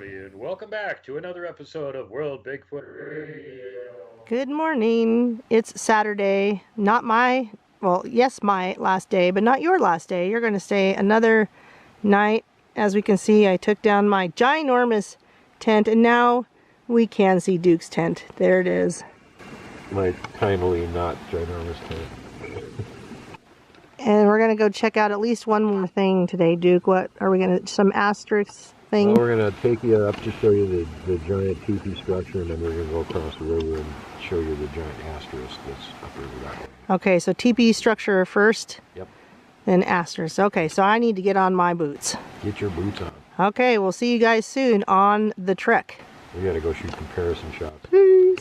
everybody, and welcome back to another episode of World Bigfoot Radio. Good morning. It's Saturday. Not my, well, yes, my last day, but not your last day. You're going to stay another night. As we can see, I took down my ginormous tent, and now we can see Duke's tent. There it is. My timely not ginormous tent. And we're going to go check out at least one more thing today, Duke. What are we going to, some asterisk thing? Well, we're going to take you up to show you the giant teepee structure, and then we're going to go across the river and show you the giant asterisk that's upriver that way. Okay, so teepee structure first. Yep. Then asterisk. Okay, so I need to get on my boots. Get your boots on. Okay, we'll see you guys soon on the trek. We got to go shoot comparison shots. Peace.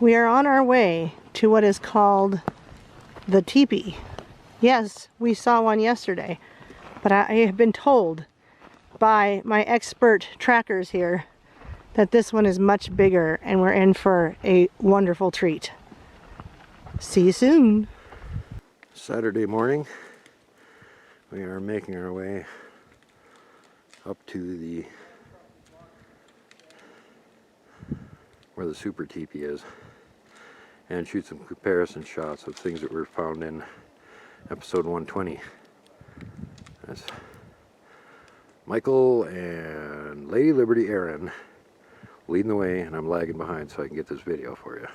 We are on our way to what is called the teepee. Yes, we saw one yesterday, but I have been told by my expert trackers here that this one is much bigger, and we're in for a wonderful treat. See you soon. Saturday morning, we are making our way up to where the super teepee is, and shoot some comparison shots of things that were found in episode 120. That's Michael and Lady Liberty Erin leading the way, and I'm lagging behind so I can get this video for you.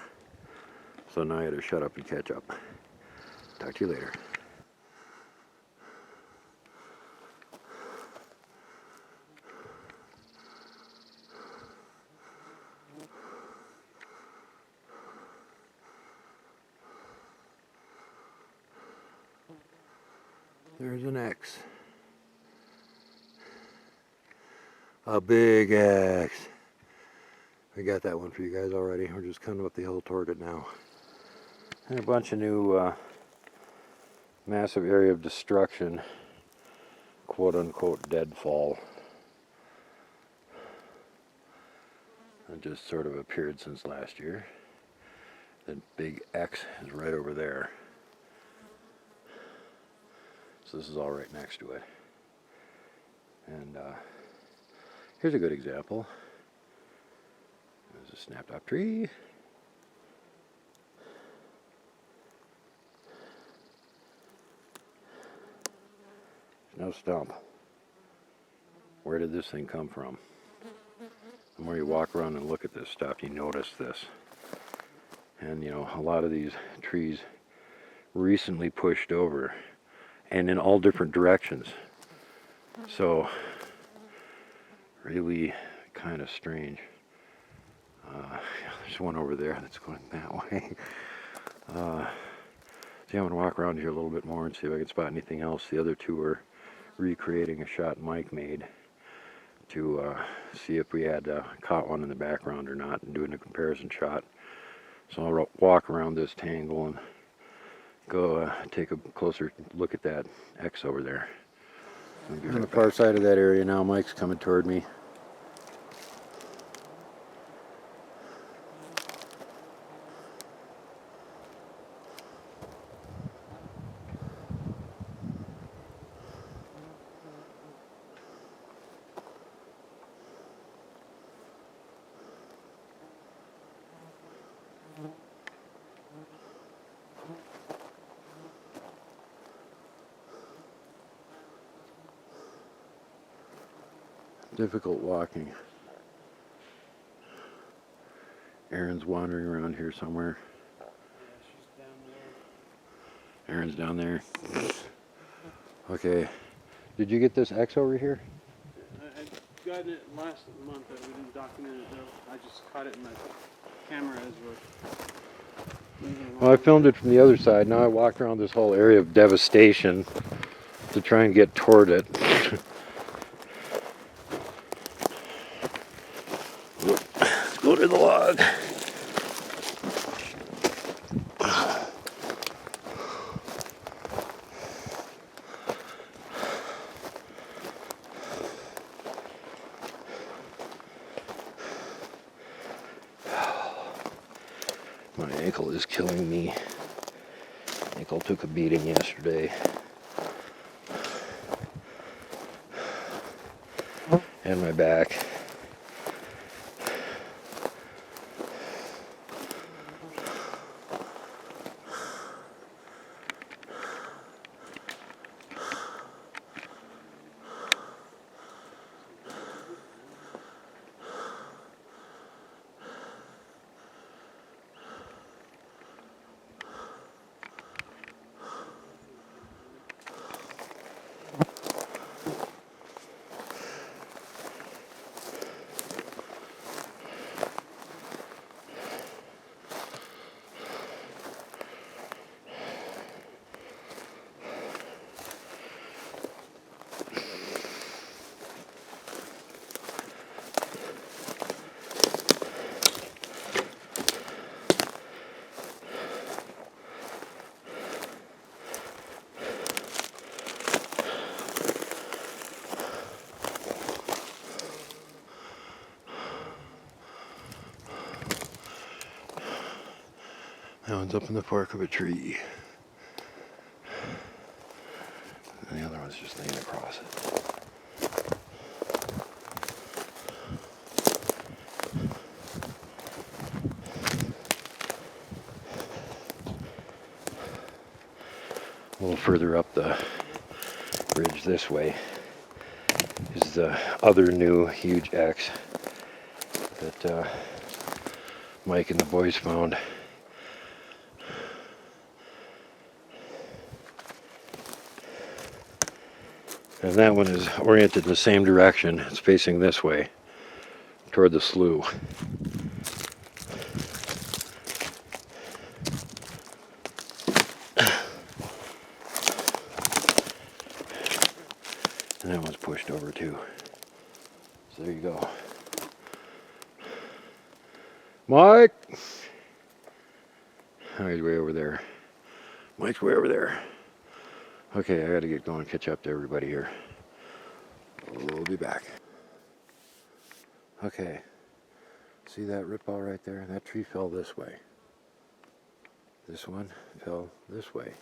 So now I gotta shut up and catch up. Talk to you later. There's an X. A big X. We got that one for you guys already. We're just coming up the hill toward it now. And a bunch of new massive area of destruction, quote unquote deadfall. It just sort of appeared since last year. The big X is right over there. So this is all right next to it. And here's a good example. There's a snap-top tree. There's no stump. Where did this thing come from? The more you walk around and look at this stuff, you notice this. And you know, a lot of these trees recently pushed over, and in all different directions. So, really kind of strange. There's one over there that's going that way. See, I'm going to walk around here a little bit more and see if I can spot anything else. The other two are recreating a shot Mike made to see if we had caught one in the background or not, and doing a comparison shot. So I'll walk around this tangle and go take a closer look at that X over there. On the far side of that area now, Mike's coming toward me. Difficult walking. Erin's wandering around here somewhere. Yeah, she's down there. Erin's down there. Okay. Did you get this X over here? I got it last month, but we didn't document it though. I just caught it in my camera as we're moving along. Well, I filmed it from the other side. Now I walked around this whole area of devastation to try and get toward it. Let's go to the log. My ankle is killing me. Ankle took a beating yesterday. and my back. That one's up in the fork of a tree. And the other one's just laying across it. A little further up the bridge this way is the other new huge X that Mike and the boys found. And that one is oriented in the same direction. It's facing this way, toward the slough. And that one's pushed over too. So there you go. Mike! Oh, he's way over there. Mike's way over there. Okay, I gotta get going, catch up to everybody here. We'll be back. Okay, see that rip out right there? That tree fell this way. This one fell this way.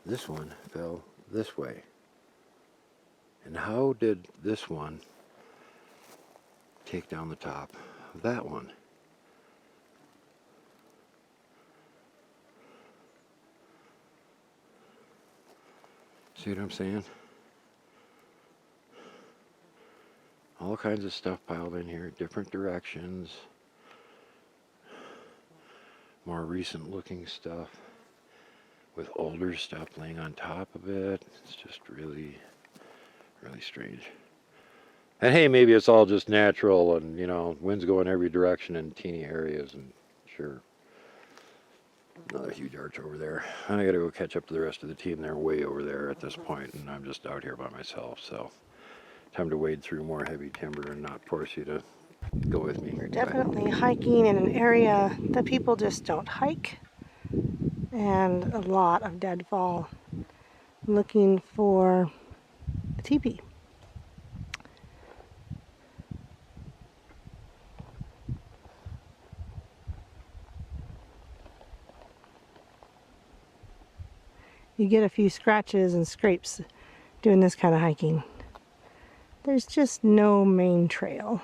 This one fell this way. And how did this one take down the top of that one? See what I'm saying? All kinds of stuff piled in here, different directions. More recent looking stuff with older stuff laying on top of it. It's just really, really strange. And hey, maybe it's all just natural and, you know, winds go in every direction in teeny areas and sure. Another huge arch over there. I gotta go catch up to the rest of the team. They're way over there at this point, and I'm just out here by myself. So, time to wade through more heavy timber and not force you to go with me. We're definitely hiking in an area that people just don't hike, and a lot of deadfall. Looking for a teepee. You get a few scratches and scrapes doing this kind of hiking. There's just no main trail.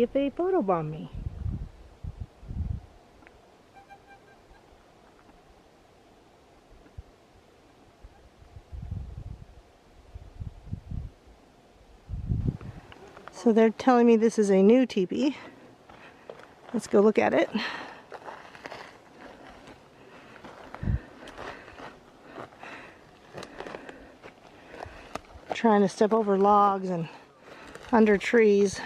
if they photobomb me. So they're telling me this is a new teepee. Let's go look at it. Trying to step over logs and under trees.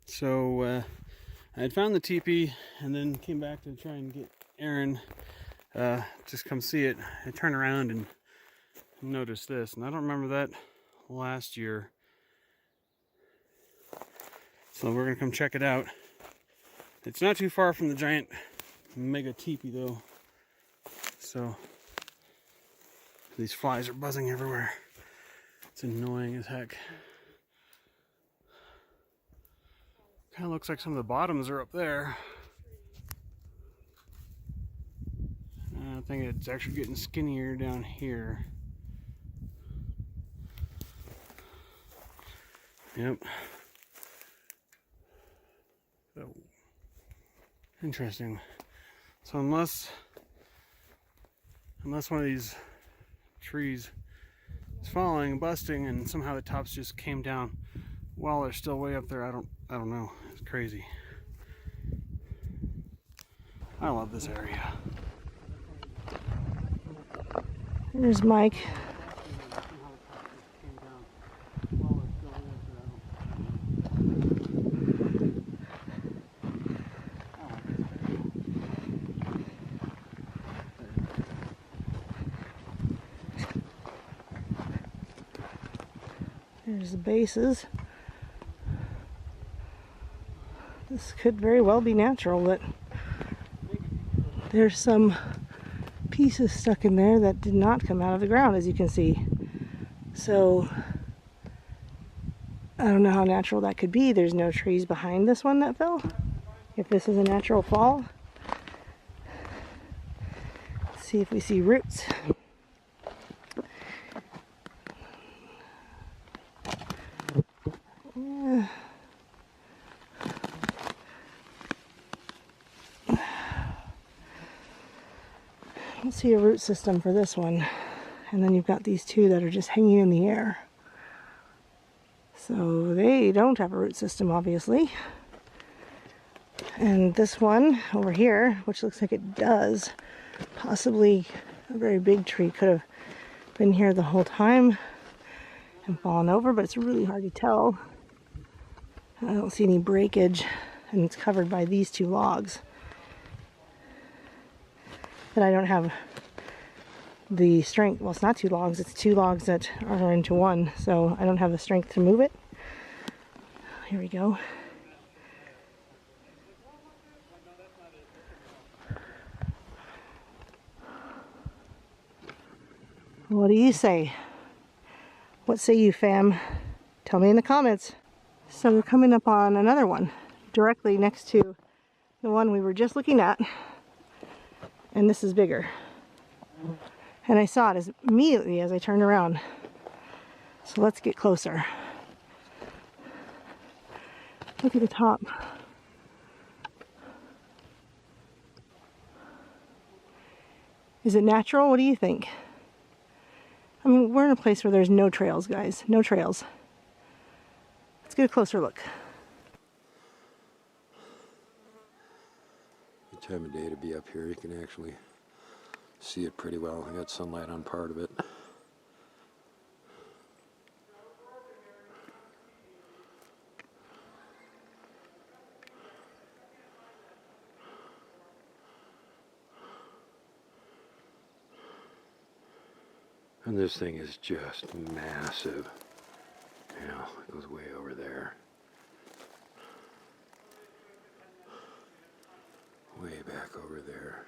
So I had found the teepee and then came back to try and get Erin just come see it. I turned around and noticed this, and I don't remember that last year. So we're gonna come check it out. It's not too far from the giant mega teepee though. So these flies are buzzing everywhere. It's annoying as heck. Kind of looks like some of the bottoms are up there. I think it's actually getting skinnier down here. Yep. So, interesting. So unless one of these trees is falling, busting, and somehow the tops just came down while they're still way up there, I don't know. It's crazy. I love this area. There's Mike. There's the bases. This could very well be natural, but there's some pieces stuck in there that did not come out of the ground, as you can see. So I don't know how natural that could be. There's no trees behind this one that fell. If this is a natural fall, let's see if we see roots. Yeah. I don't see a root system for this one. And then you've got these two that are just hanging in the air. So they don't have a root system, obviously. And this one over here, which looks like it does, possibly a very big tree, could have been here the whole time and fallen over, but it's really hard to tell. I don't see any breakage, and it's covered by these two logs. But I don't have the strength. Well, it's not two logs, it's two logs that are into one, so I don't have the strength to move it. Here we go. What do you say? What say you, fam? Tell me in the comments. So we're coming up on another one directly next to the one we were just looking at, and this is bigger. And I saw it immediately as I turned around. So let's get closer. Look at the top. Is it natural? What do you think? I mean, we're in a place where there's no trails, guys. No trails. Let's get a closer look. Good time of day to be up here. You can actually see it pretty well. I got sunlight on part of it. And this thing is just massive. Yeah, it goes way over there. Way back over there.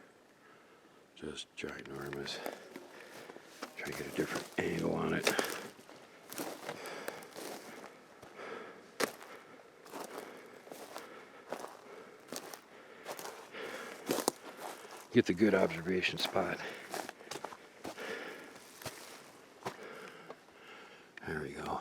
Just ginormous. Try to get a different angle on it. get the good observation spot. There we go.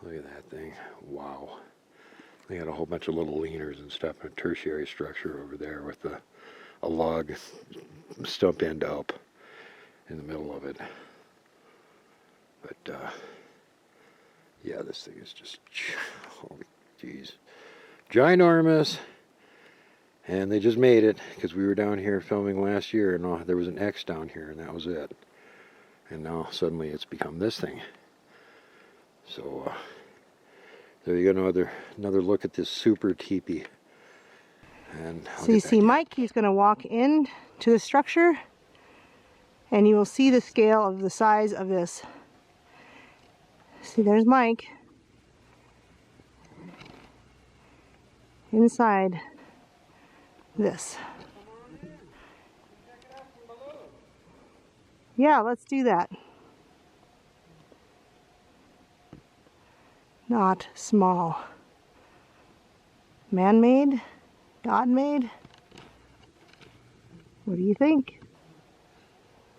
Look at that thing. Wow. They got a whole bunch of little leaners and stuff, and a tertiary structure over there with a log stump end up in the middle of it. But yeah, this thing is just, holy jeez, ginormous. And they just made it because we were down here filming last year, and there was an X down here, and that was it. And now suddenly it's become this thing. So there you go, another look at this super teepee. And so you see Mike, he's going to walk in to the structure, and you will see the scale of the size of this. See, there's Mike inside this. Yeah, let's do that. Not small. Man-made? God-made? What do you think?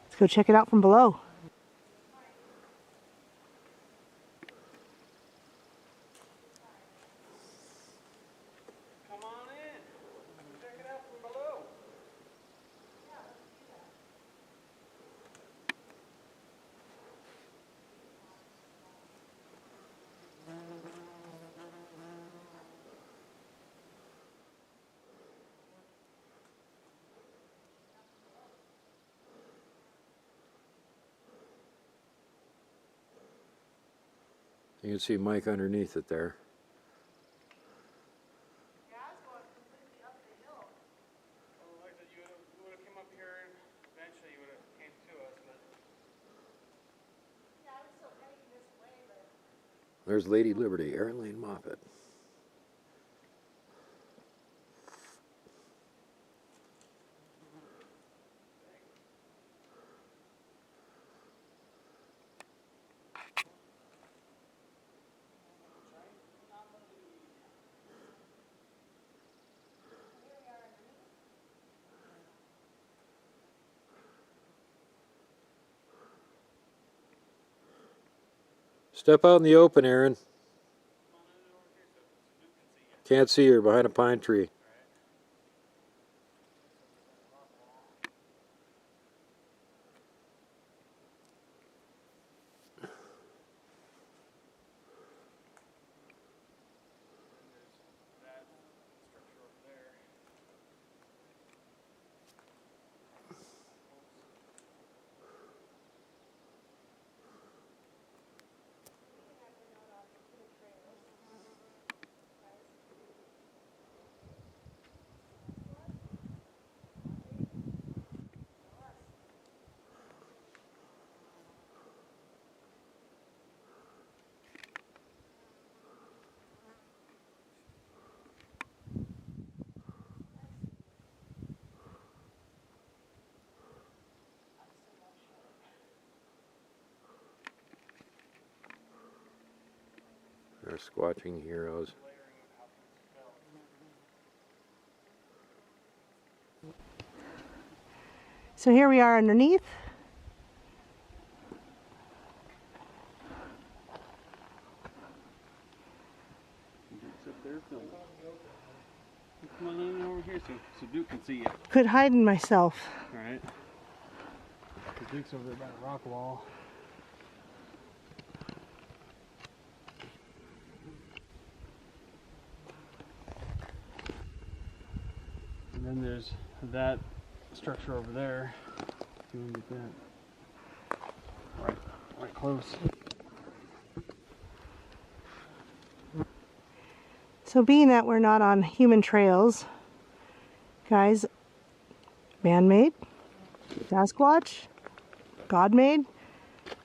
Let's go check it out from below. Come on in. Check it out from below. you can see Mike underneath it there. Yeah, I was going completely up the hill. Well, like I said, you would have come up here, and eventually you would have came to us, but Yeah, I was still heading this way, but... There's Lady Liberty, Erin-Lane Moffett. Step out in the open, Aaron. Can't see her behind a pine tree. that structure over there. Our squatching heroes. So here we are underneath. Up there, film. Come on in over here so Duke can see you. Could hide in myself. Alright. Duke's over there by the rock wall. And then there's that structure over there. If you want to get that. Right close. So being that we're not on human trails, guys, man-made, Sasquatch, God-made,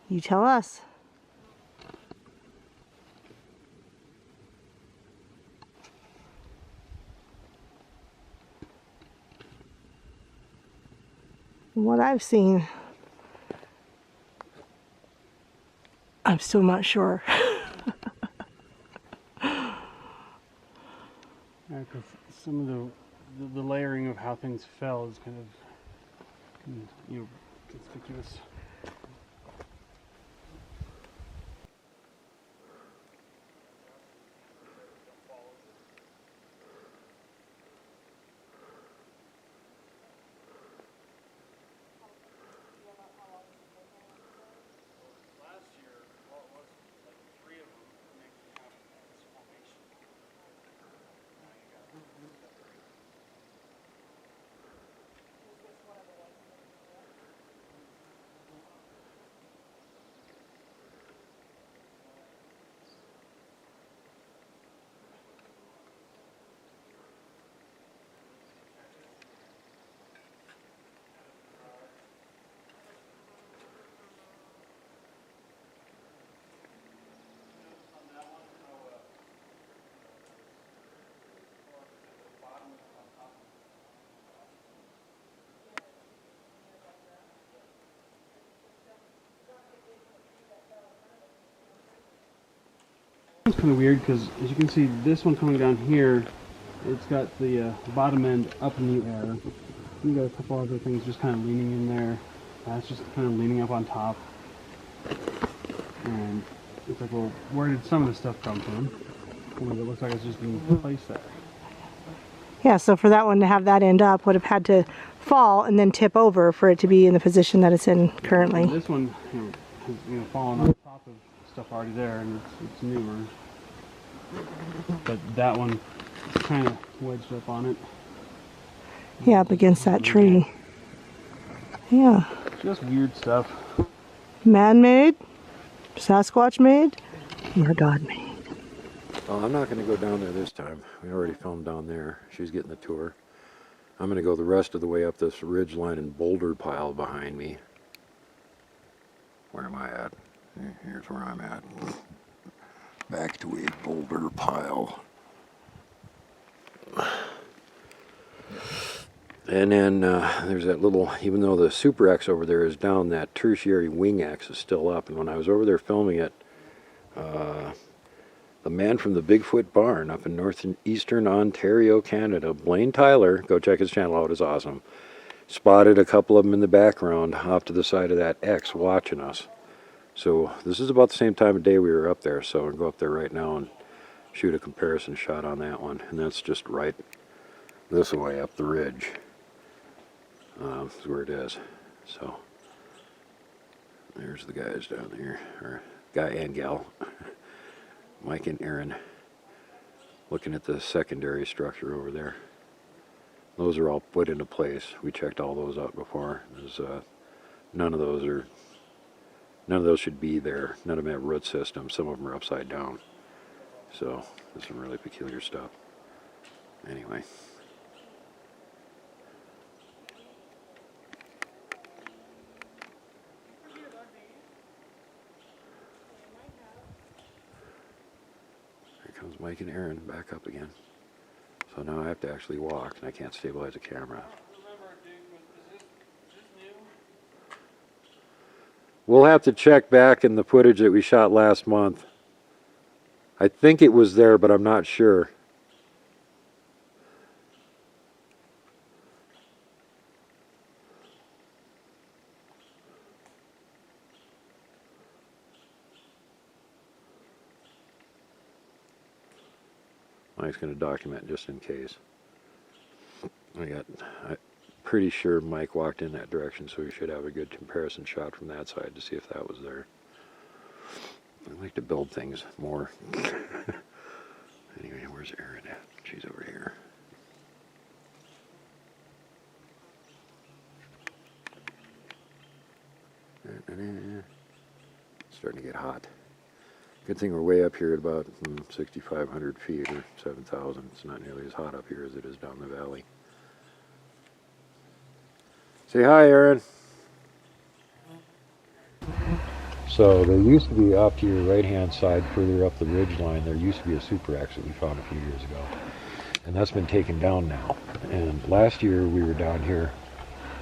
you tell us. From what I've seen, I'm still not sure. Yeah, 'cause some of the layering of how things fell is kind of, you know, conspicuous. It's kind of weird because, as you can see, this one coming down here, it's got the bottom end up in the air. You got a couple other things just kind of leaning in there. That's just kind of leaning up on top. And it's like, well, where did some of this stuff come from? Well, it looks like it's just being placed there. Yeah, so for that one to have that end up would have had to fall and then tip over for it to be in the position that it's in currently. And this one, has fallen on top of stuff already there, and it's newer. But that one is kind of wedged up on it. Yeah, up against that tree. Yeah. Just weird stuff. Man-made, Sasquatch made, or God made. Well, I'm not going to go down there this time. We already filmed down there. She's getting the tour. I'm going to go the rest of the way up this ridge line and boulder pile behind me. Where am I at? Here's where I'm at. Back to a boulder pile. And then there's that little, even though the Super X over there is down, that tertiary wing X is still up. And when I was over there filming it, the man from the Bigfoot barn up in northeastern Ontario, Canada, Blaine Tyler, go check his channel out, it's awesome, spotted a couple of them in the background off to the side of that X watching us. So this is about the same time of day we were up there, so we'll go up there right now and shoot a comparison shot on that one. And that's just right this way up the ridge. Is where it is. So there's the guys down there, or guy and gal. Mike and Erin, looking at the secondary structure over there. Those are all put into place. We checked all those out before. There's none of those should be there. None of them have root systems. Some of them are upside down. So there's some really peculiar stuff. Anyway. Comes Mike and Erin back up again. So now I have to actually walk, and I can't stabilize the camera. We'll have to check back in the footage that we shot last month. I think it was there, but I'm not sure. Mike's going to document just in case. I'm pretty sure Mike walked in that direction, so we should have a good comparison shot from that side to see if that was there. I like to build things more. Anyway, where's Erin at? She's over here. Starting to get hot. Good thing we're way up here at about 6,500 feet or 7,000. It's not nearly as hot up here as it is down the valley. Say hi, Erin. So there used to be off to your right-hand side, further up the ridge line, there used to be a Super X that we found a few years ago. And that's been taken down now. And last year we were down here,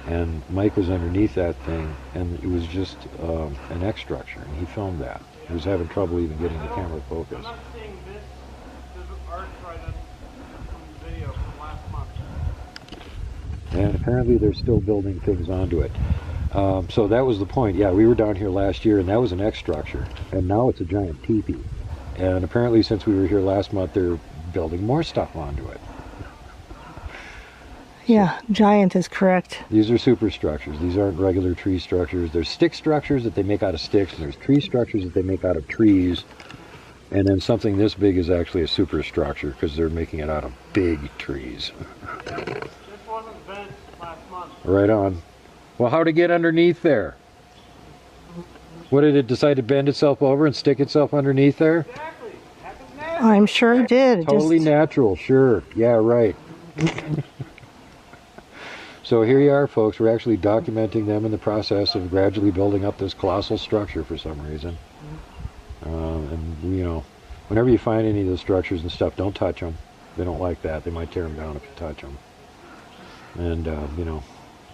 and Mike was underneath that thing, and it was just an X structure, and he filmed that. I was having trouble even getting the camera focused. I'm not seeing this arch right on the video from last month. And apparently they're still building things onto it. So that was the point. Yeah, we were down here last year, and that was an X structure. And now it's a giant teepee. And apparently since we were here last month, they're building more stuff onto it. Yeah, giant is correct. These are superstructures. These aren't regular tree structures. There's stick structures that they make out of sticks, and there's tree structures that they make out of trees. And then something this big is actually a superstructure because they're making it out of big trees. This wasn't bent last month. Right on. Well, how'd it get underneath there? What, did it decide to bend itself over and stick itself underneath there? Exactly. Happens now. I'm sure it did. It Totally just, natural, sure. Yeah, right. So here you are, folks. We're actually documenting them in the process of gradually building up this colossal structure for some reason. And, you know, whenever you find any of the structures and stuff, don't touch them. They don't like that. They might tear them down if you touch them. And, you know,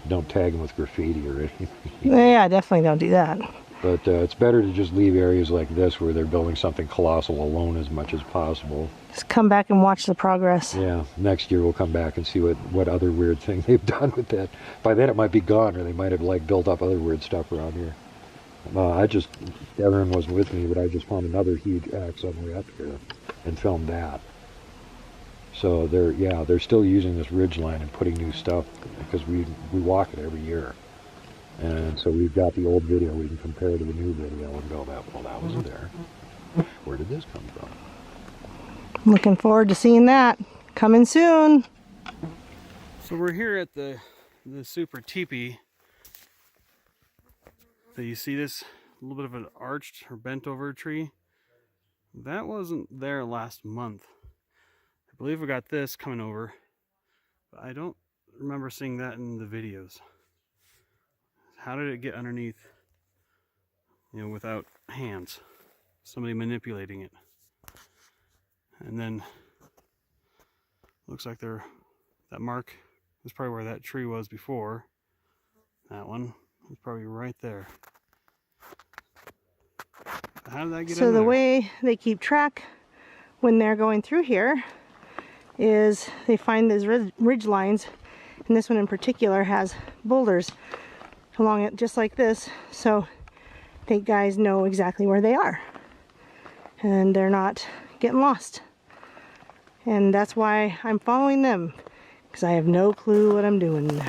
don't tag them with graffiti or anything. yeah, definitely don't do that. But it's better to just leave areas like this where they're building something colossal alone as much as possible. Just come back and watch the progress. Yeah, next year we'll come back and see what other weird thing they've done with that. By then it might be gone, or they might have like built up other weird stuff around here. Erin wasn't with me, but I just found another huge X on the way up here and filmed that. So they're still using this ridge line and putting new stuff because we walk it every year. And so we've got the old video we can compare to the new video and go, well, that wasn't there. Where did this come from? Looking forward to seeing that. Coming soon. So we're here at the super teepee. So you see this little bit of an arched or bent over tree? That wasn't there last month. I believe we got this coming over, but I don't remember seeing that in the videos. How did it get underneath, you know, without hands? Somebody manipulating it. And then looks like that mark is probably where that tree was before. That one was probably right there. How did that get in So the there? way they keep track when they're going through here is they find these ridge lines, and this one in particular has boulders along it just like this, so they guys know exactly where they are and they're not getting lost. And that's why I'm following them, because I have no clue what I'm doing.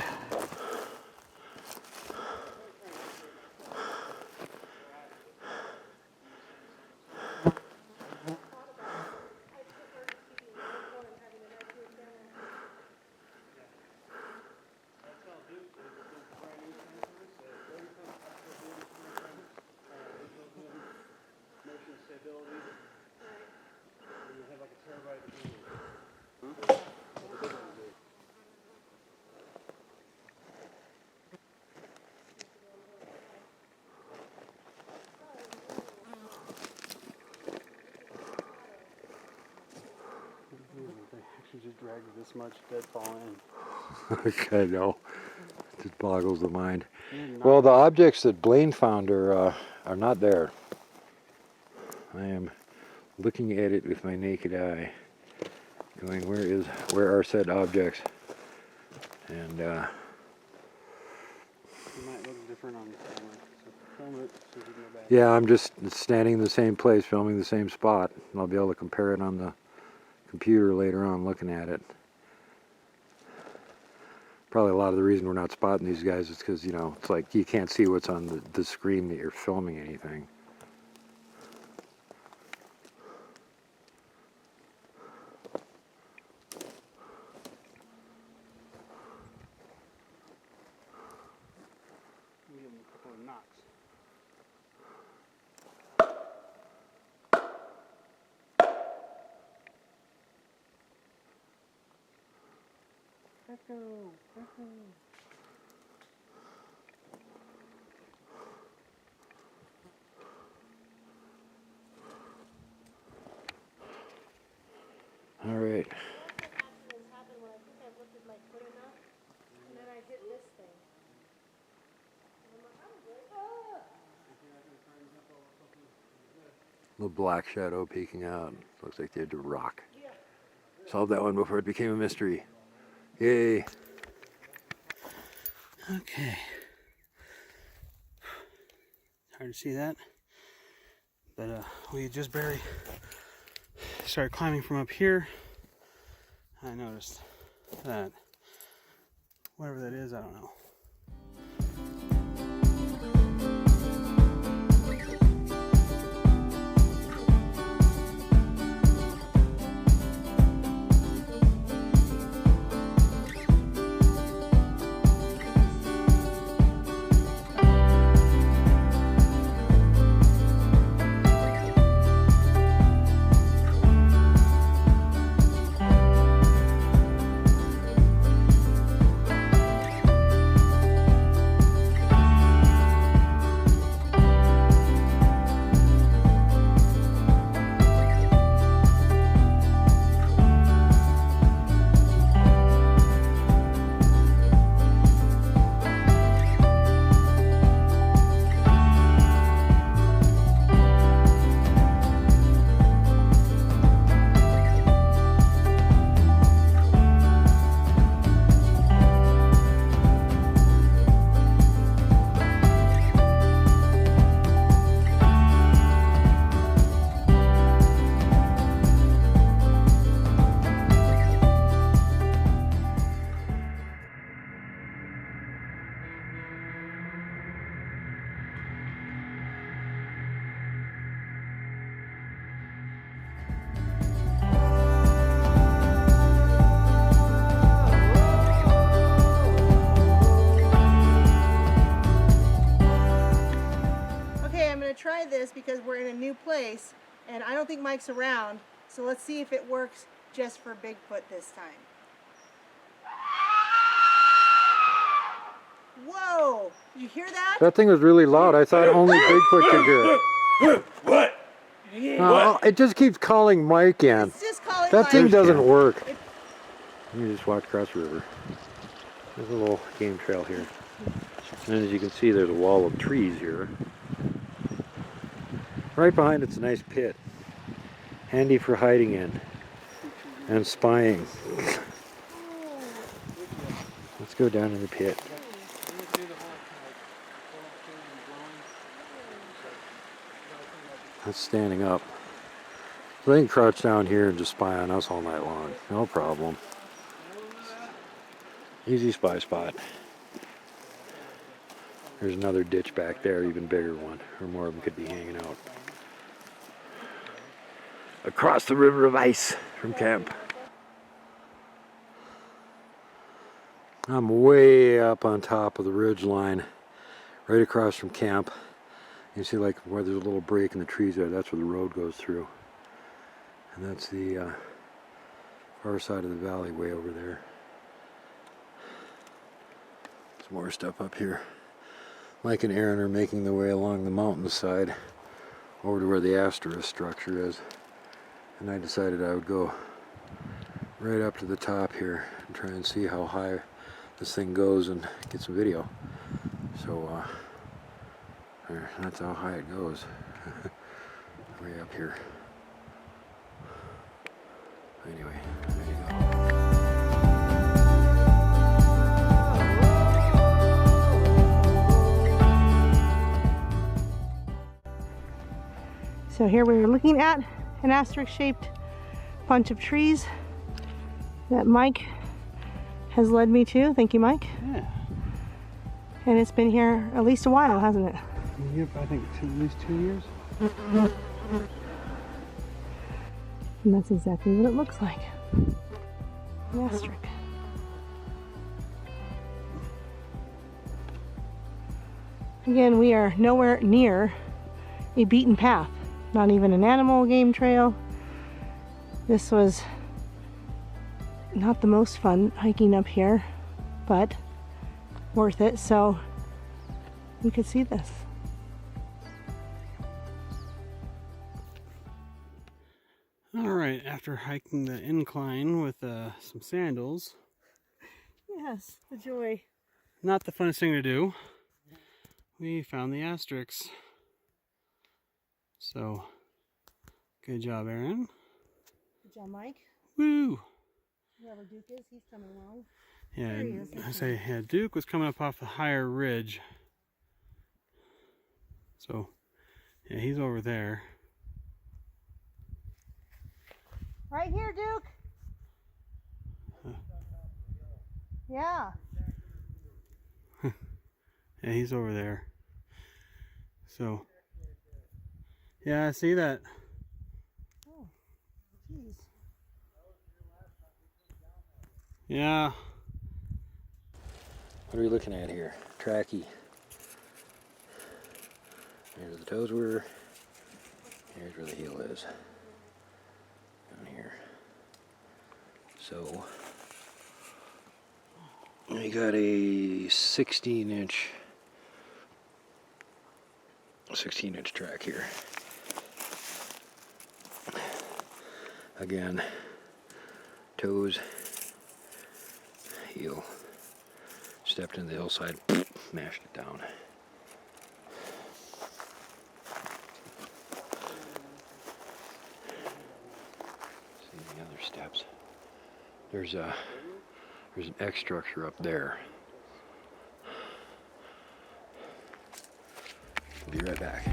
Just dragged this much deadfall in. I know. It just boggles the mind. Well, the objects that Blaine found are not there. I am looking at it with my naked eye, going, where are said objects? And It might look different on the camera. So film it so you can go back. yeah, I'm just standing in the same place, filming the same spot, and I'll be able to compare it on the computer later on looking at it. Probably a lot of the reason we're not spotting these guys is because, you know, it's like you can't see what's on the screen that you're filming anything. Give them a couple of knocks. Echo. All right. Little black shadow peeking out. Looks like they had to rock. Solved that one before it became a mystery. Yay. Okay. Hard to see that. But we just barely started climbing from up here. I noticed that. Whatever that is, I don't know. Try this because we're in a new place and I don't think Mike's around, so let's see if it works just for Bigfoot this time. Whoa! Did you hear that? That thing was really loud. I thought only Bigfoot could hear it. What? It just keeps calling Mike in. It's just calling That Mike. thing doesn't work. Let me just walk across the river. There's a little game trail here. And as you can see, there's a wall of trees here. Right behind it's a nice pit. Handy for hiding in and spying. Let's go down in the pit. That's standing up. So they can crouch down here and just spy on us all night long. No problem. Easy spy spot. There's another ditch back there, even bigger one, or more of them could be hanging out. Across the river of ice from camp. I'm way up on top of the ridge line, right across from camp. You see like where there's a little break in the trees there, that's where the road goes through. And that's the far side of the valley way over there. Some more stuff up here. Mike and Erin are making their way along the mountainside over to where the asterisk structure is. And I decided I would go right up to the top here and try and see how high this thing goes and get some video. So that's how high it goes. Way up here. Anyway, there you go. So here we are looking at an asterisk-shaped bunch of trees that Mike has led me to. Thank you, Mike. Yeah. And it's been here at least a while, hasn't it? Yep, I think at least 2 years. And that's exactly what it looks like. An asterisk. Again, we are nowhere near a beaten path. Not even an animal game trail. This was not the most fun hiking up here, but worth it, so we could see this. Alright, after hiking the incline with some sandals, Yes, the joy. not the funnest thing to do, we found the asterisks. So Good job, Erin. Good job, Mike. Woo! Whoever Duke is, he's coming along. Yeah, There he is. I say, yeah, Duke was coming up off the higher ridge. So, yeah, he's over there. Right here, Duke. Yeah. Yeah, he's over there. So, yeah, I see that. Oh, jeez. Yeah. What are we looking at here? Tracky. Here's the toes were. Here's where the heel is. Down here. So, we got a 16-inch track here. Again, toes, heel, stepped into the hillside, mashed it down. See the other steps. There's an X structure up there. Be right back.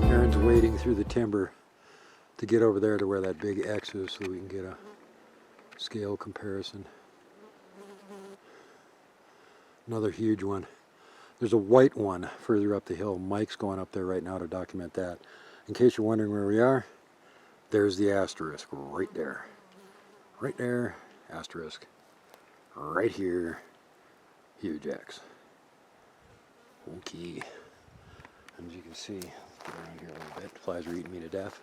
Erin's wading through the timber to get over there to where that big X is so we can get a scale comparison. Another huge one. There's a white one further up the hill. Mike's going up there right now to document that. In case you're wondering where we are, there's the asterisk right there. Right there, asterisk. Right here, huge X. Okay. And as you can see, get around here a little bit. Flies are eating me to death.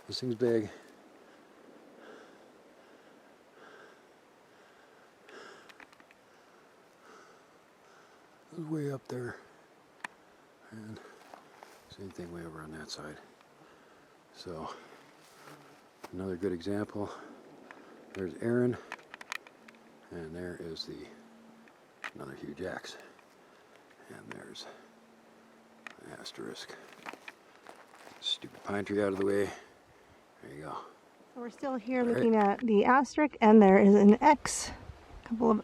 This thing's big. Way up there, and same thing way over on that side. So another good example. There's Erin, and there is another huge X, and there's the asterisk. Stupid pine tree out of the way. There you go. So we're still here looking at the asterisk, and there is an X. A couple of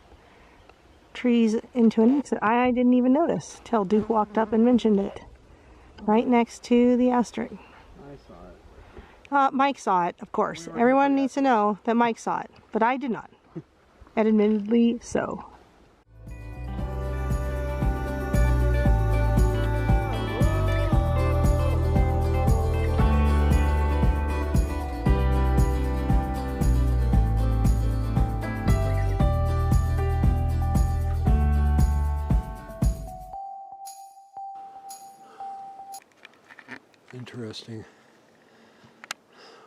trees into an X that I didn't even notice till Duke walked up and mentioned it. Right next to the asterisk. I saw it. Mike saw it, of course. Everyone needs to know that Mike saw it, but I did not. And admittedly so. Interesting.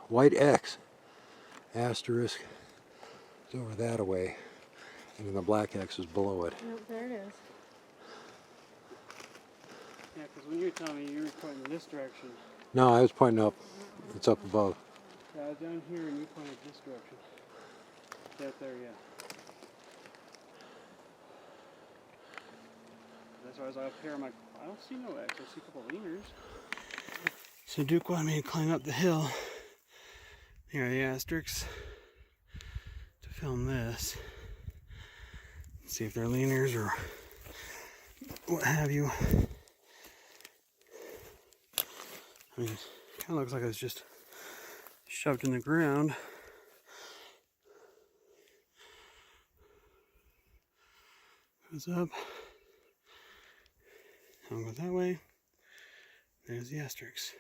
White X. Asterisk is over that away. And then the black X is below it. Nope, there it is. Yeah, because when you were telling me you were pointing this direction. No, I was pointing up. It's up above. Yeah, I was down here and you pointed this direction. Right there, yeah. That's why I was up here. I'm like, I don't see no X. I see a couple leaners. So Duke wanted me to climb up the hill. Here are the asterisks to film this. See if they're leaners or what have you. I mean, it kind of looks like it was just shoved in the ground. Goes up. I'll go that way. There's the asterisks.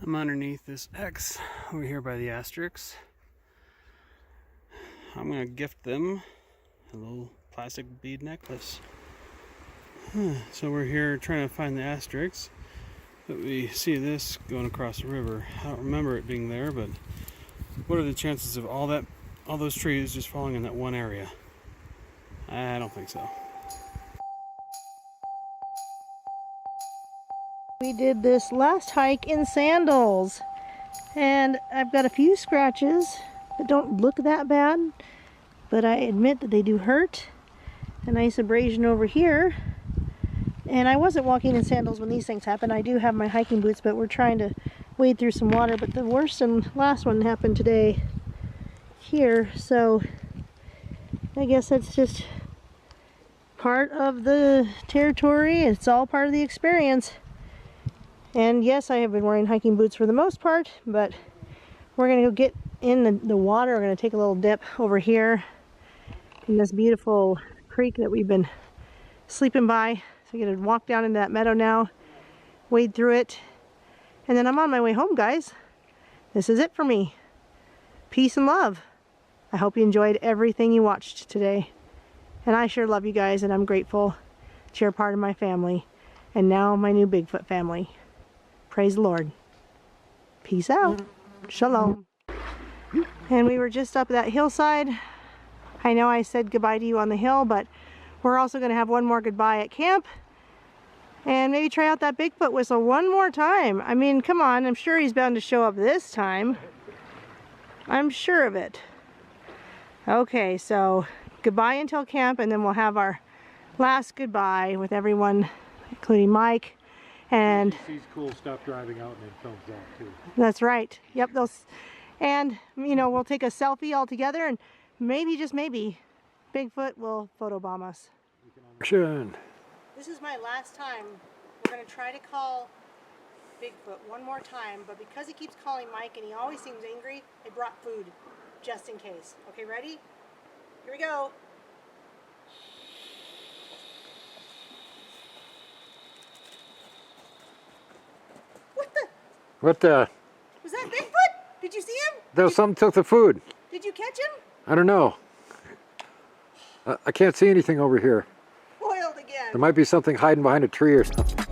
I'm underneath this X over here by the asterisks. I'm going to gift them a little plastic bead necklace. So we're here trying to find the asterisks, but we see this going across the river. I don't remember it being there, but what are the chances of all those trees just falling in that one area? I don't think so. We did this last hike in sandals, and I've got a few scratches that don't look that bad, but I admit that they do hurt. A nice abrasion over here. And I wasn't walking in sandals when these things happened. I do have my hiking boots, but we're trying to wade through some water. But the worst and last one happened today here, so I guess that's just part of the territory. It's all part of the experience. And yes, I have been wearing hiking boots for the most part, but we're gonna go get in the water. We're gonna take a little dip over here in this beautiful creek that we've been sleeping by. So we're gonna walk down into that meadow now, wade through it, and then I'm on my way home, guys. This is it for me. Peace and love. I hope you enjoyed everything you watched today. And I sure love you guys, and I'm grateful that you're a part of my family, and now my new Bigfoot family. Praise the Lord. Peace out. Shalom. And we were just up that hillside. I know I said goodbye to you on the hill, but we're also going to have one more goodbye at camp. And maybe try out that Bigfoot whistle one more time. I mean, come on, I'm sure he's bound to show up this time. I'm sure of it. Okay, so goodbye until camp, and then we'll have our last goodbye with everyone, including Mike. And He's cool stuff driving out and then films that too. that's right. Yep, and you know, we'll take a selfie all together, and maybe, just maybe, Bigfoot will photobomb us. Action. This is my last time. We're going to try to call Bigfoot one more time, but because he keeps calling Mike and he always seems angry, I brought food just in case. Okay, ready? Here we go. What the? Was that Bigfoot? Did you see him? There was something took the food. Did you catch him? I don't know. I can't see anything over here. Foiled again. There might be something hiding behind a tree or something.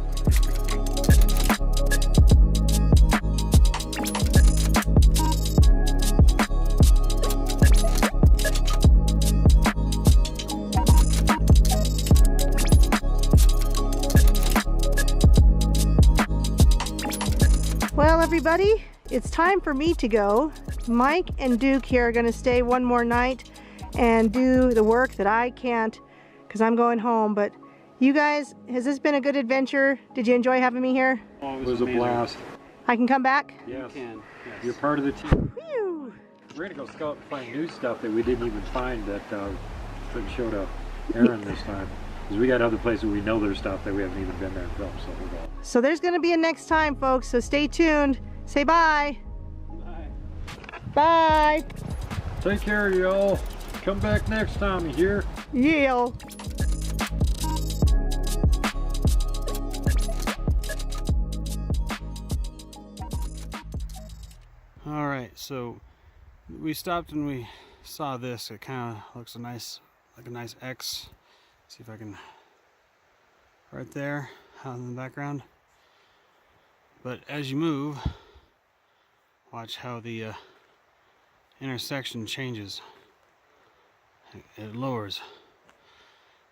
Well, everybody, it's time for me to go. Mike and Duke here are going to stay one more night and do the work that I can't, because I'm going home. But you guys, has this been a good adventure? Did you enjoy having me here? Oh, It was a blast. I can come back? Yes. Yes. You're part of the team. Phew. We're gonna go scout and find new stuff that we didn't even find that couldn't show to Erin this time. Because we got other places we know there's stuff that we haven't even been there and filmed, so we'll go. So there's going to be a next time, folks, so stay tuned. Say bye. Bye. Take care, y'all. Come back next time, you hear? Yeah. All right, so we stopped and we saw this. It kind of looks like a nice X. See if I can, right there, out in the background. But as you move, watch how the intersection changes. It lowers,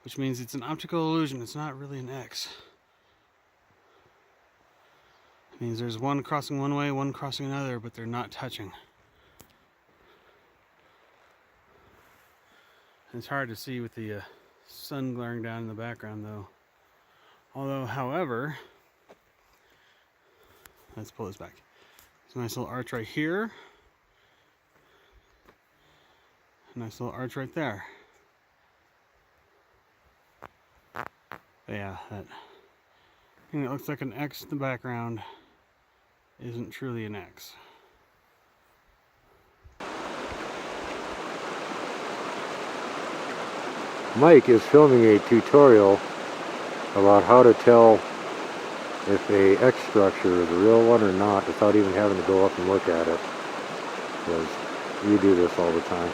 which means it's an optical illusion. It's not really an X. It means there's one crossing one way, one crossing another, but they're not touching. It's hard to see with the sun glaring down in the background, though. Although, however, let's pull this back. There's a nice little arch right here. A nice little arch right there. But yeah, that thing that looks like an X in the background isn't truly an X. Mike is filming a tutorial about how to tell if a X structure is a real one or not without even having to go up and look at it. Because we do this all the time.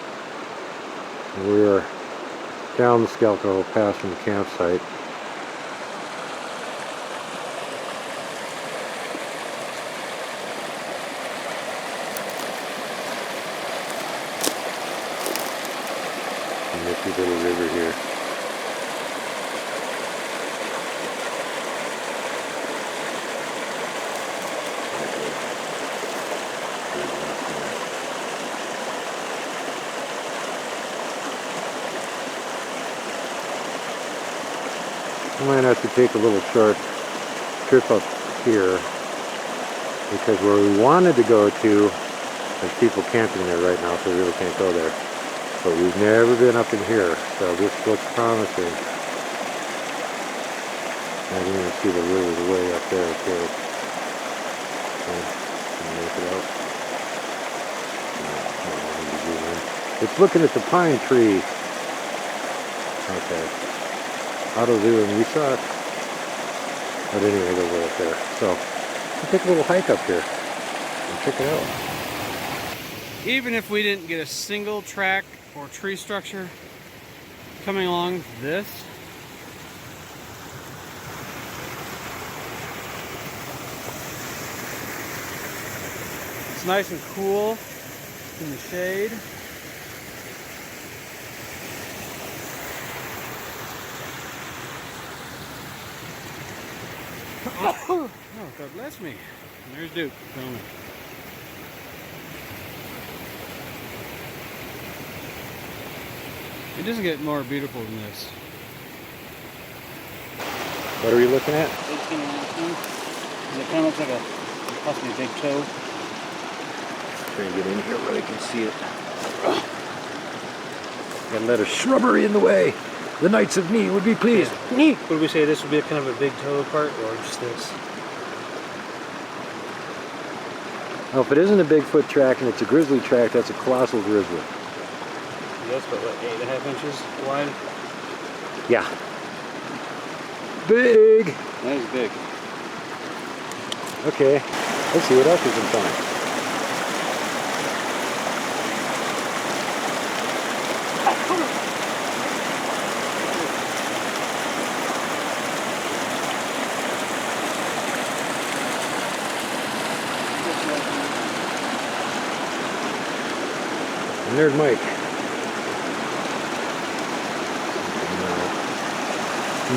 And we're down the Skelco pass from the campsite. And this is a little river here. We might have to take a little short trip up here, because where we wanted to go to, there's people camping there right now, so we really can't go there. But we've never been up in here, so this looks promising. I can even see the river way up there too. Can you make it out? No, I need to zoom in. It's looking at the pine tree. Okay. Auto zoom, we saw it. But anyway, it goes way up there. So we'll take a little hike up here and check it out. Even if we didn't get a single track or tree structure coming along this, it's nice and cool in the shade. Oh, God bless me. And there's Duke filming. It doesn't get more beautiful than this. What are we looking at? It kind of looks like a possibly a big toe. Trying to get in here where I can see it. Got a lot of shrubbery in the way. The Knights of Knee would be pleased. Yeah. Knee. Would we say this would be a kind of a big toe part, or just this? Well, if it isn't a Bigfoot track and it's a grizzly track, that's a colossal grizzly. That's about what, 8.5 inches wide? Yeah. Big! That is big. Okay, let's see what else we can find. And there's Mike.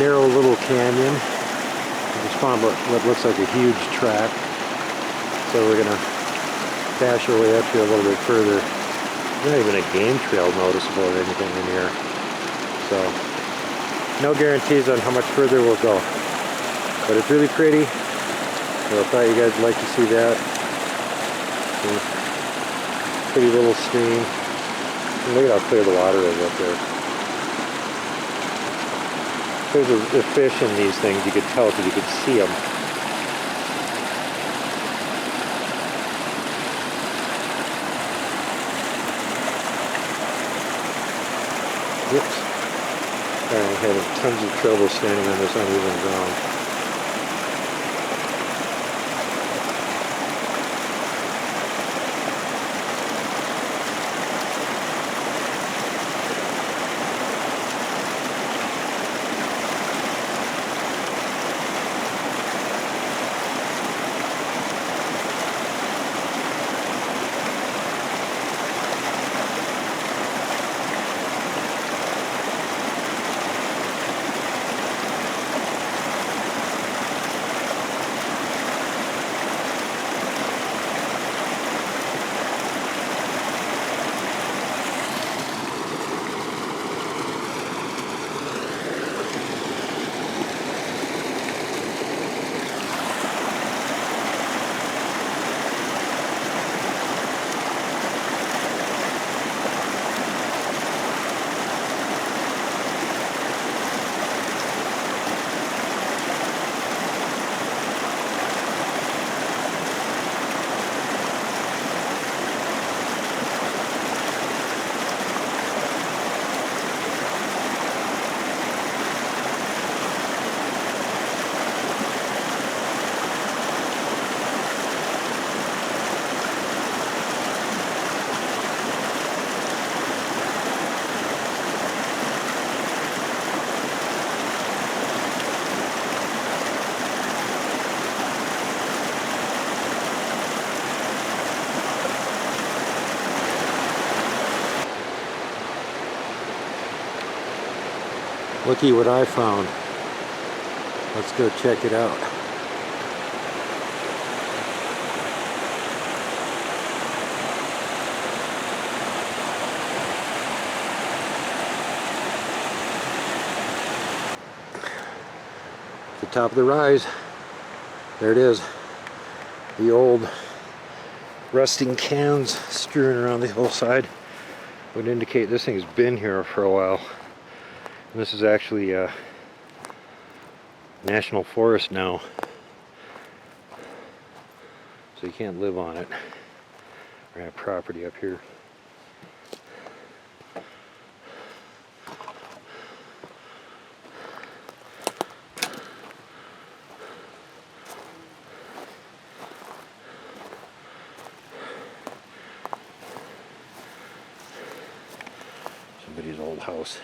Narrow little canyon. We just found what looks like a huge track. So we're gonna dash our way up here a little bit further. There's not even a game trail noticeable or anything in here. So no guarantees on how much further we'll go. But it's really pretty. So I thought you guys would like to see that. Pretty little stream. And look at how clear the water is up there. There's a fish in these things, you could tell because you could see them. Whoops. I'm having tons of trouble standing on this uneven ground. Looky what I found. Let's go check it out. top of the rise. There it is. The old rusting cans strewn around the whole side would indicate this thing's been here for a while. And this is actually a national forest now, so you can't live on it or have property up here. Somebody's old house.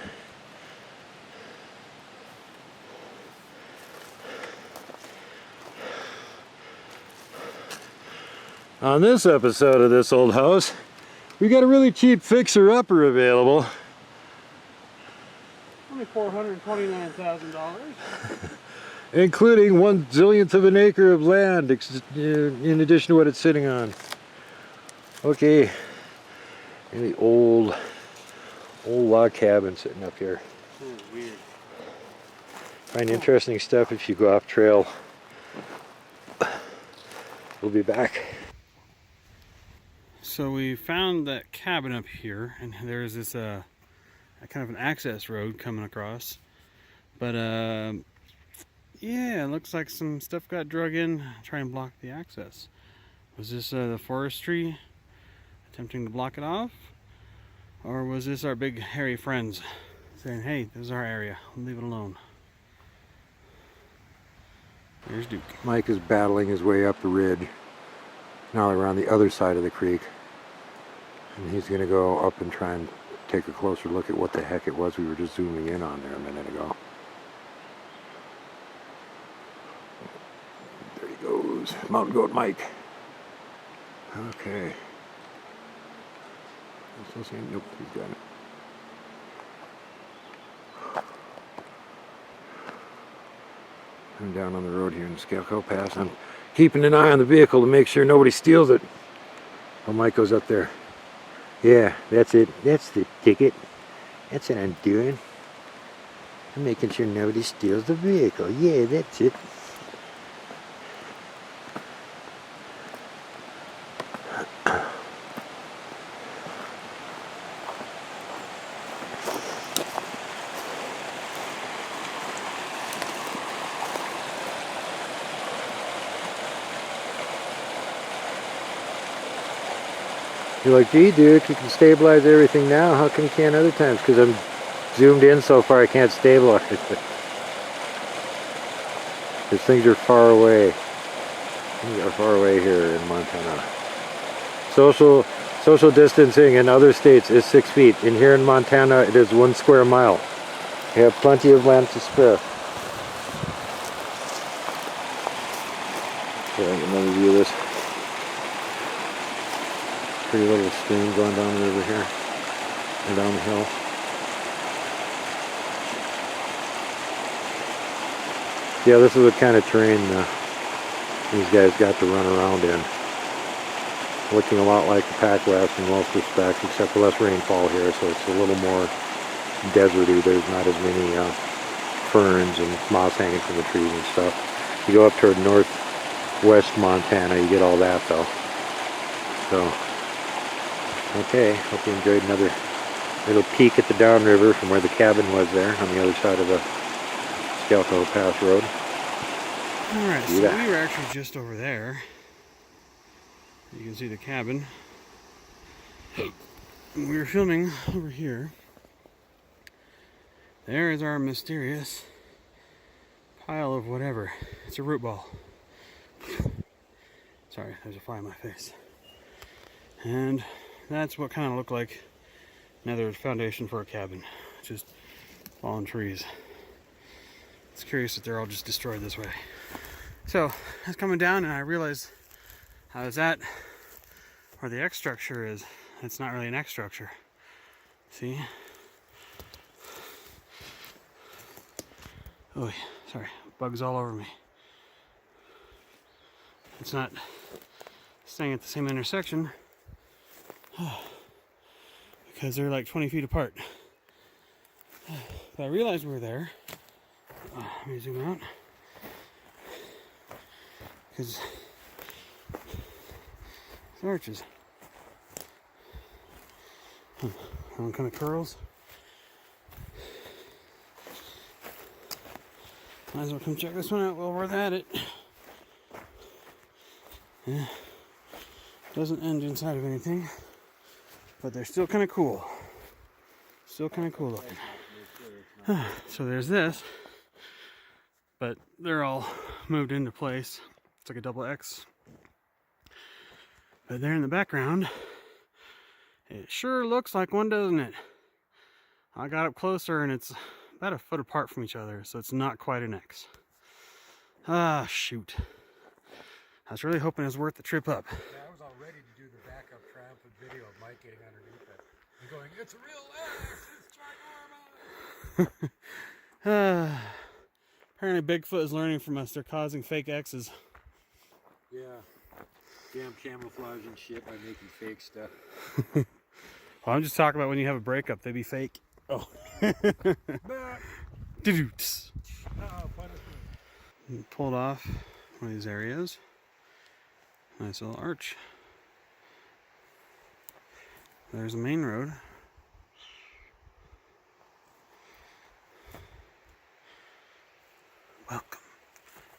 On this episode of This Old House, we got a really cheap fixer-upper available. Only $429,000. Including 1/zillionth of an acre of land in addition to what it's sitting on. Okay, really old log cabin sitting up here. Oh, weird. Find interesting stuff if you go off trail. We'll be back. So we found that cabin up here, and there's this kind of an access road coming across. But yeah, it looks like some stuff got drug in, trying to block the access. Was this the forestry attempting to block it off? Or was this our big hairy friends saying, hey, this is our area, leave it alone? There's Duke. Mike is battling his way up the ridge. Now we're on the other side of the creek. And he's going to go up and try and take a closer look at what the heck it was we were just zooming in on there a minute ago. There he goes. Mountain Goat Mike. Okay. Nope, he's got it. I'm down on the road here in the Scarecrow Pass. I'm keeping an eye on the vehicle to make sure nobody steals it. Oh, Mike goes up there. Yeah, that's it. That's the ticket. That's what I'm doing. I'm making sure nobody steals the vehicle. Yeah, that's it. You're like, gee, dude, you can stabilize everything now. How come you can't other times? Because I'm zoomed in so far, I can't stabilize it. Because things are far away. Things are far away here in Montana. Social distancing in other states is 6 feet. And here in Montana, it is 1 square mile. You have plenty of land to spare. Okay, another view of this. Pretty little stream going down the river here, and down the hill. Yeah, this is what kind of terrain these guys got to run around in. Looking a lot like the Pac West in most respects, except for less rainfall here, so it's a little more deserty. There's not as many ferns and moss hanging from the trees and stuff. You go up toward northwest Montana, you get all that though. So. Okay, hope you enjoyed another little peek at the downriver from where the cabin was there on the other side of the Scarecrow Pass Road. Alright, so we were actually just over there. You can see the cabin. And we were filming over here. There is our mysterious pile of whatever. It's a root ball. Sorry, there's a fly on my face. And that's what kind of looked like another foundation for a cabin. Just fallen trees. It's curious that they're all just destroyed this way. So I was coming down and I realized I was at where the X structure is. It's not really an X structure. See? Oh, sorry, bugs all over me. It's not staying at the same intersection. Because they're like 20 feet apart. But I realized we were there. Let me zoom out. because arches. One kind of curls. Might as well come check this one out while we're at it. Yeah. Doesn't end inside of anything, but they're still kind of cool. Still kind of cool looking. So there's this, but they're all moved into place. It's like a double X. But there in the background, it sure looks like one, doesn't it? I got up closer and it's about a foot apart from each other, so it's not quite an X. Ah, shoot. I was really hoping it was worth the trip up. Yeah, I was all ready to do the backup triumphant video of Mike getting underneath it and going, "It's a real X! It's ginormous!" Apparently Bigfoot is learning from us. They're causing fake X's. Yeah. Damn camouflage and shit by making fake stuff. Well, I'm just talking about when you have a breakup, they be fake. Oh. Doo-doo-ts. Oh, punishment. Pulled off one of these areas. Nice little arch. There's the main road. Welcome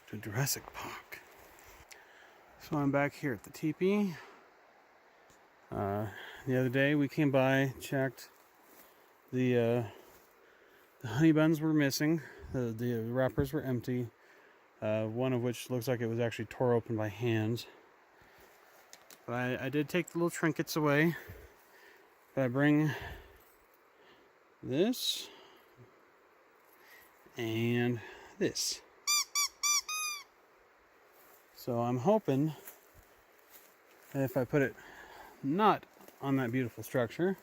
to Jurassic Park. So I'm back here at the teepee. The other day we came by, checked. The honey buns were missing. The wrappers were empty. One of which looks like it was actually tore open by hand. But I did take the little trinkets away. But I bring this and this. So I'm hoping that if I put it not on that beautiful structure,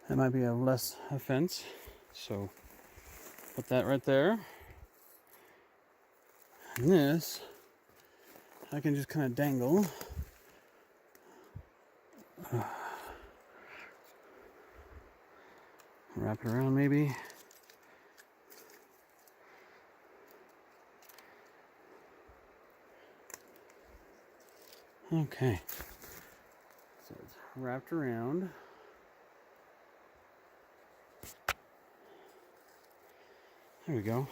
that might be a less offense. So put that right there. And this, I can just kind of dangle. Wrap it around maybe. Okay. So it's wrapped around. There we go.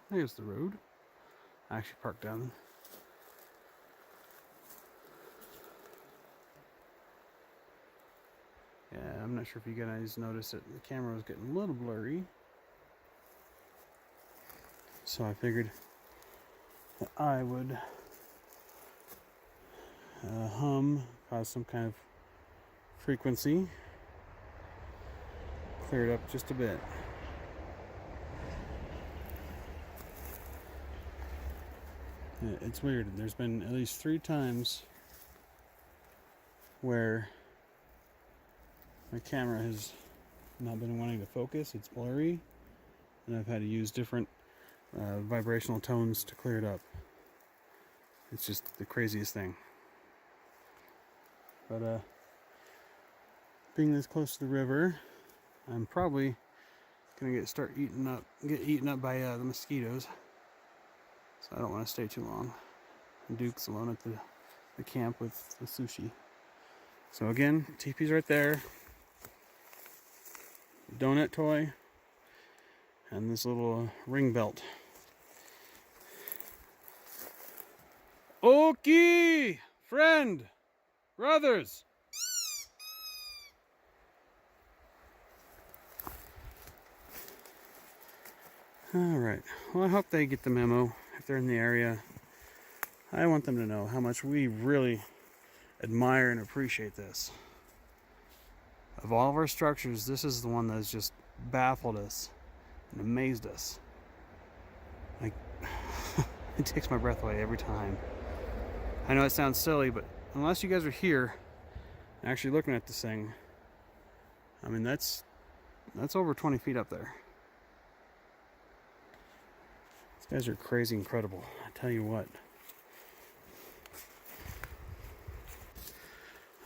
There's the road. I actually parked down. Yeah, I'm not sure if you guys noticed it. The camera was getting a little blurry. So I figured that I would hum, cause some kind of frequency, clear it up just a bit. It's weird. There's been at least 3 times where my camera has not been wanting to focus. It's blurry, and I've had to use different vibrational tones to clear it up. It's just the craziest thing. But being this close to the river, I'm probably gonna get eaten up by the mosquitoes. So I don't want to stay too long. Duke's alone at the camp with the sushi. So again, teepee's right there. Donut toy. And this little ring belt. Okay, friend, brothers. All right. Well, I hope they get the memo if they're in the area. I want them to know how much we really admire and appreciate this. Of all of our structures, this is the one that's just baffled us and amazed us. Like, it takes my breath away every time. I know it sounds silly, but unless you guys are here and actually looking at this thing, I mean, that's over 20 feet up there. These guys are crazy incredible, I tell you what.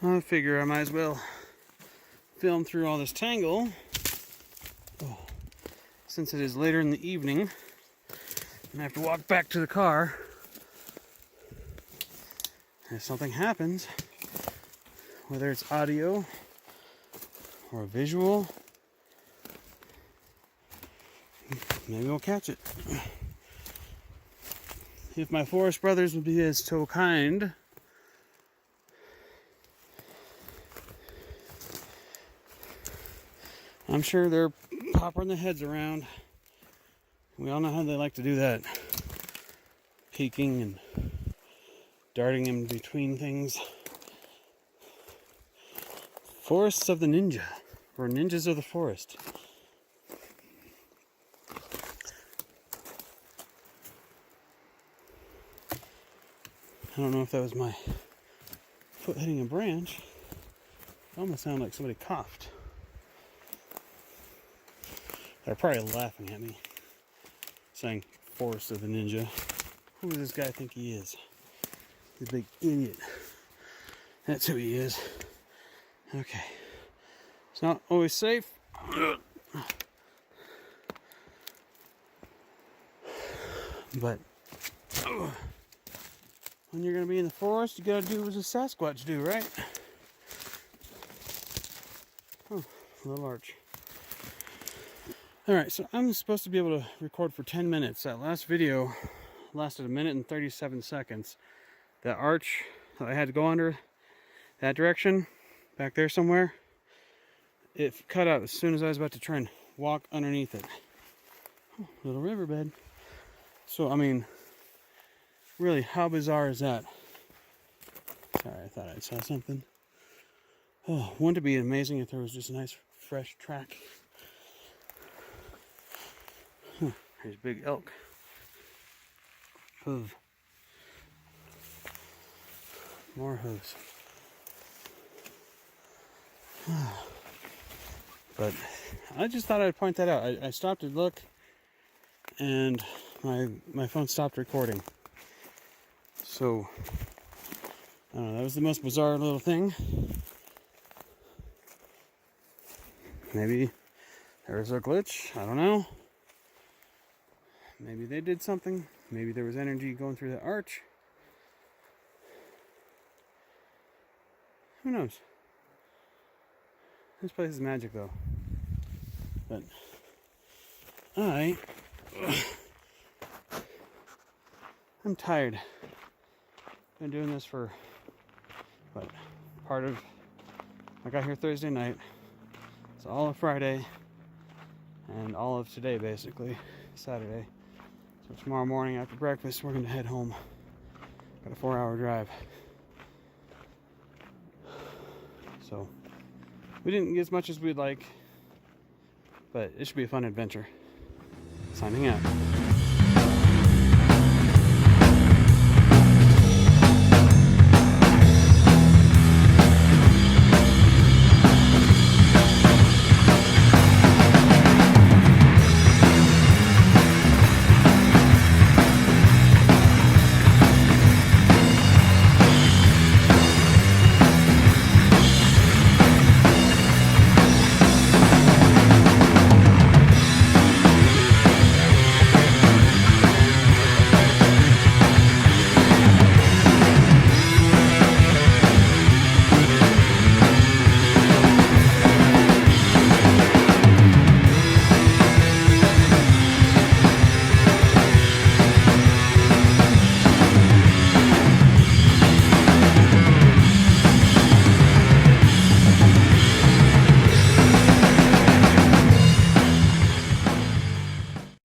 I figure I might as well film through all this tangle. Oh, since it is later in the evening and I have to walk back to the car. If something happens, whether it's audio or visual, maybe we'll catch it. If my forest brothers would be as so kind, I'm sure they're popping their heads around. We all know how they like to do that. Peeking and darting in between things. Forests of the ninja, or ninjas of the forest. I don't know if that was my foot hitting a branch. It almost sounded like somebody coughed. They're probably laughing at me, saying, Forest of the Ninja. Who does this guy think he is? He's a big idiot. That's who he is. Okay. It's not always safe. But when you're going to be in the forest, you got to do what a Sasquatch do, right? Oh, a little arch. Alright, so I'm supposed to be able to record for 10 minutes. That last video lasted 1 minute and 37 seconds. That arch that I had to go under, that direction, back there somewhere, it cut out as soon as I was about to try and walk underneath it. Oh, little riverbed. So, I mean, really, how bizarre is that? Sorry, I thought I saw something. Oh, wouldn't it be amazing if there was just a nice, fresh track? There's big elk. Hoof. More hooves. But I just thought I'd point that out. I stopped to look and my phone stopped recording. So, I don't know, that was the most bizarre little thing. Maybe there was a glitch, I don't know. Maybe they did something. Maybe there was energy going through the arch. Who knows? This place is magic though. But I'm tired. Been doing this for what? I got here Thursday night. It's all of Friday and all of today basically, Saturday. So tomorrow morning after breakfast, we're going to head home. Got a 4-hour drive. So, we didn't get as much as we'd like, but it should be a fun adventure. Signing out.